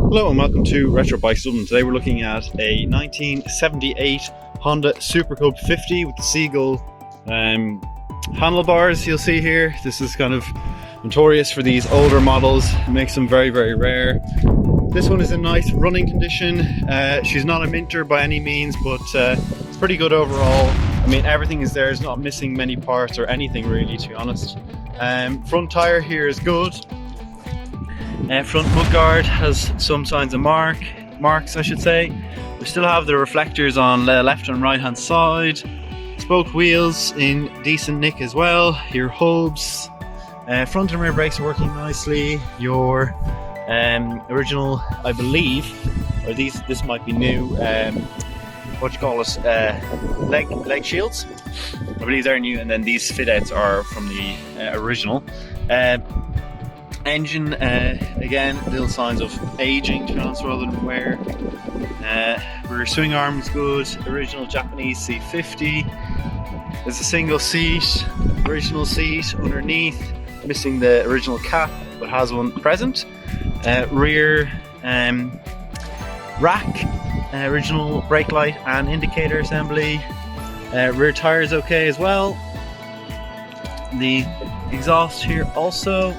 Hello and welcome to Retro Bikes Dublin. Today we're looking at a 1978 Honda Super Cub 50 with the seagull handlebars you'll see here. This is kind of notorious for these older models. It makes them very, very rare. This one is in nice running condition. She's not a minter by any means, but it's pretty good overall. I mean, everything is there. It's not missing many parts or anything really, to be honest. Front tire here is good. Front mudguard has some signs of marks, I should say. We still have the reflectors on the left and right hand side. Spoked wheels in decent nick as well. Your hubs, front and rear brakes are working nicely. Your original, I believe, or this might be new. What do you call it? Leg shields. I believe they're new, and then these fit outs are from the original. Engine, again, little signs of aging, to be honest, rather than wear. Rear swing arm is good. Original Japanese C50. There's a single seat, original seat underneath, missing the original cap, but has one present. Rear rack, original brake light and indicator assembly. Rear tire is okay as well. The exhaust here also.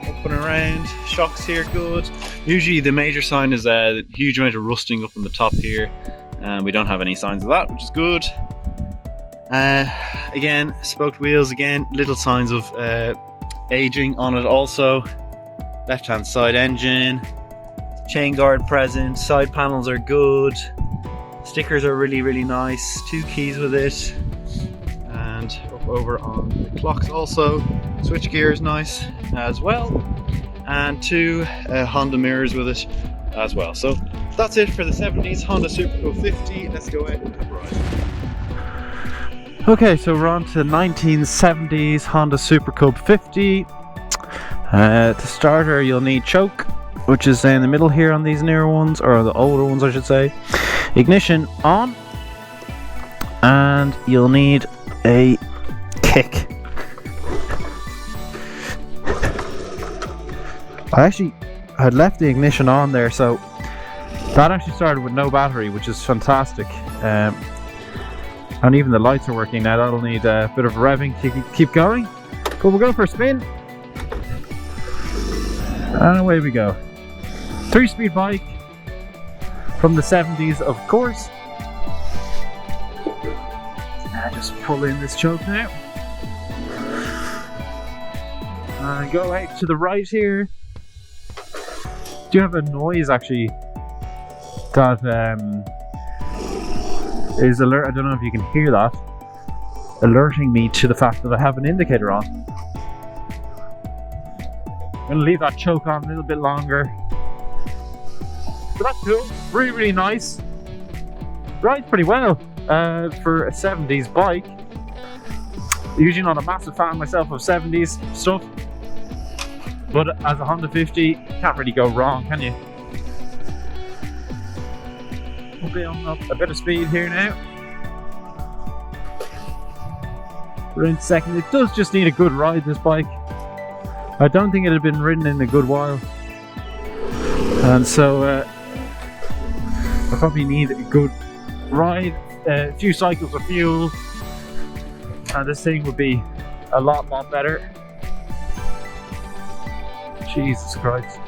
Up and around, shocks here good. Usually the major sign is a huge amount of rusting up on the top here, and we don't have any signs of that, which is good. Again, spoked wheels, again, little signs of aging on it also. Left hand side engine, chain guard present, side panels are good, stickers are really, really nice. 2 keys with it, and up over on the clocks also. Switch gear is nice as well, and 2 Honda mirrors with it as well. So that's it for the 70s Honda Super Cub 50. Let's go ahead and have a ride. Okay, so we're on to the 1970s Honda Super Cub 50. To start her, you'll need choke, which is in the middle here on these newer ones, or the older ones I should say. Ignition on, and you'll need a kick. I actually had left the ignition on there, so that actually started with no battery, which is fantastic. And even the lights are working now. That'll need a bit of revving to keep going. But we'll go for a spin. And away we go. 3-speed bike from the 70s, of course. And just pull in this choke now. And go out to the right here. Do you have a noise actually that is alert? I don't know if you can hear that, alerting me to the fact that I have an indicator on. I'm gonna leave that choke on a little bit longer. So that's cool. Really, really nice. Rides pretty well for a 70s bike. Usually not a massive fan myself of 70s stuff, but as a Honda 50, can't really go wrong, can you? We'll be on up a bit of speed here now. We're in second. It does just need a good ride, this bike. I don't think it had been ridden in a good while, and so I probably need a good ride, a few cycles of fuel, and this thing would be a lot better. Jesus Christ.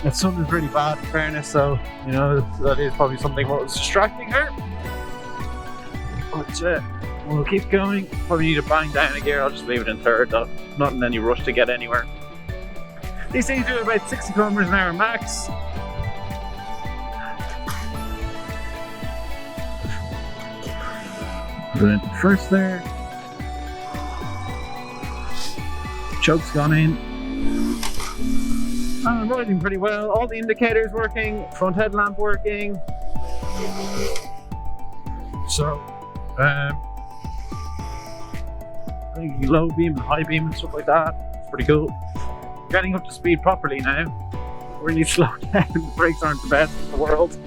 The sun is really bad, in fairness, so you know that is probably something what was distracting her. But we'll keep going. Probably need to bang down a gear. I'll just leave it in third though. Not in any rush to get anywhere. These things do about 60 kilometers an hour max. Put it into first there. Choke's gone in. I'm riding pretty well. All the indicators working, front headlamp working. So, I think low beam and high beam and stuff like that. It's pretty cool. Getting up to speed properly now. Really slow down. The brakes aren't the best in the world,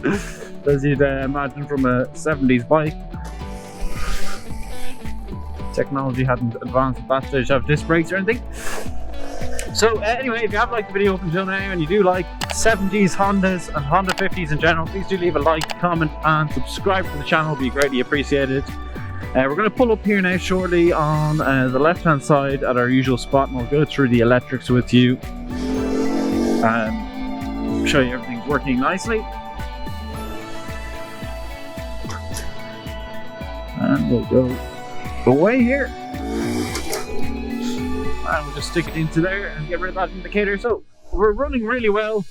as you'd imagine from a 70s bike. Technology hadn't advanced at that stage to have disc brakes or anything. So anyway, if you have liked the video up until now and you do like 70s Hondas and Honda 50s in general, please do leave a like, comment and subscribe to the channel, it'd be greatly appreciated. We're going to pull up here now shortly on the left hand side at our usual spot, and we'll go through the electrics with you and show you everything's working nicely. And we'll go away here. And we'll just stick it into there and get rid of that indicator. So we're running really well.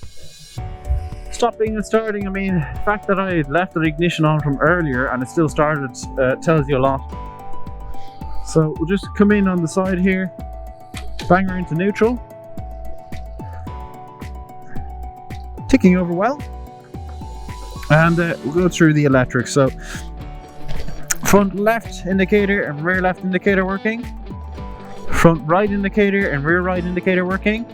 Stopping and starting, I mean, the fact that I left the ignition on from earlier and it still started tells you a lot. So we'll just come in on the side here, bang her into neutral. Ticking over well. And we'll go through the electrics. So front left indicator and rear left indicator working. Front right indicator and rear right indicator working.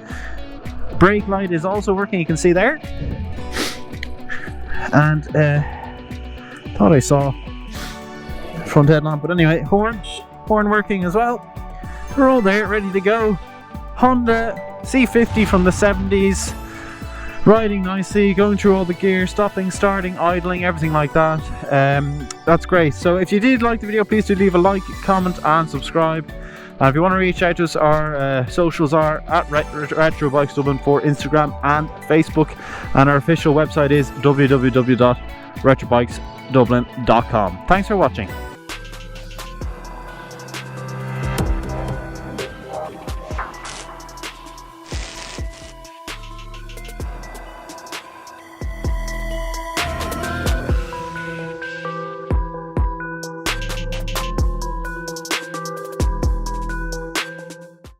Brake light is also working, you can see there. And thought I saw front headlamp, but anyway, horn working as well. We're all there, ready to go. Honda C50 from the 70s, riding nicely, going through all the gear, stopping, starting, idling, everything like that. That's great. So if you did like the video, please do leave a like, comment and subscribe. And if you want to reach out to us, our socials are at Retro Bikes Dublin for Instagram and Facebook, and our official website is www.retrobikesdublin.com. Thanks for watching.